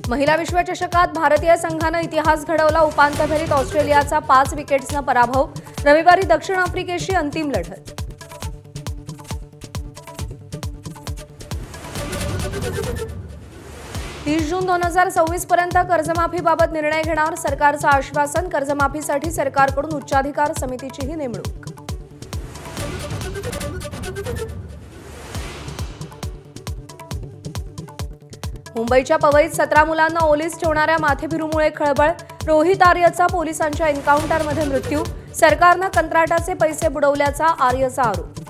महिला विश्वचषकात भारतीय संघाने इतिहास घडवला। उपांत्य फेरीत ऑस्ट्रेलियाचा 5 विकेट्सना पराभव। रविवारी दक्षिण आफ्रिकेशी अंतिम लढत। जून 2026 पर्यंत कर्जमाफीबाबत निर्णय घेणार सरकारचं आश्वासन। कर्जमाफीसाठी सरकारकडून उच्चाधिकार समितीचीही नेमणूक। मुंबईच्या पवईत 17 मुलांना ओलीस ठेवणाऱ्या माथेभिरूमुळे खळबळ। रोहित आर्यचा पोलिसांच्या एन्काउंटरमध्ये मृत्यू। सरकारनं कंत्राटाचे पैसे बुडवल्याचा आर्यचा आरोप।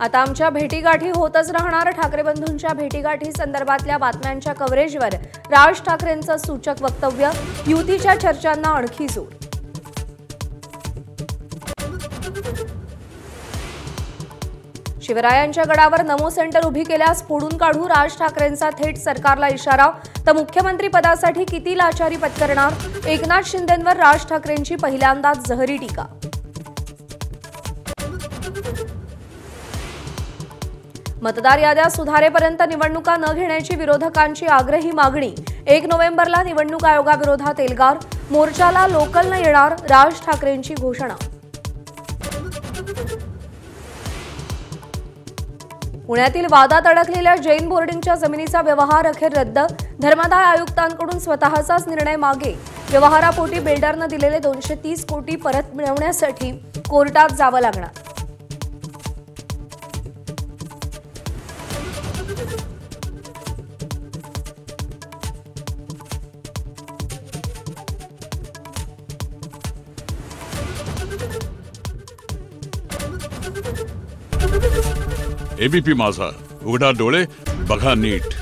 आता आमच्या भेटीगाठी होतच राहणार। ठाकरे बंधूंच्या भेटीगाठी संदर्भातल्या बातम्यांच्या कव्हरेजवर राज ठाकरेंचं सूचक वक्तव्य। युतीच्या चर्चांना आणखी जोर। शिवरायांच्या गडावर नमो सेंटर उभी केल्यास फोडून काढू। राज ठाकरेंचा थेट सरकारला इशारा। तर मुख्यमंत्री पदासाठी किती लाचारी पत्करणार। एकनाथ शिंदेंवर राज ठाकरेंची पहिल्यांदाच जहरी टीका। मतदार याद्या सुधारेपर्यंत निवडणुका न घेण्याची विरोधकांची आग्रही मागणी। 1 नोव्हेंबरला निवडणूक आयोगाविरोधात एल्गार। मोर्चाला लोकल न येणार राज ठाकरेंची घोषणा। पुण्यातील वादात अडकलेल्या जैन बोर्डिंगच्या जमिनीचा व्यवहार अखेर रद्द। धर्मादाय आयुक्तांकडून स्वतःचाच निर्णय मागे। व्यवहारापोटी बिल्डरनं दिलेले 230 कोटी परत मिळवण्यासाठी कोर्टात जावं लागणार। एबीपी माझा, उघडा डोळे बघा नीट।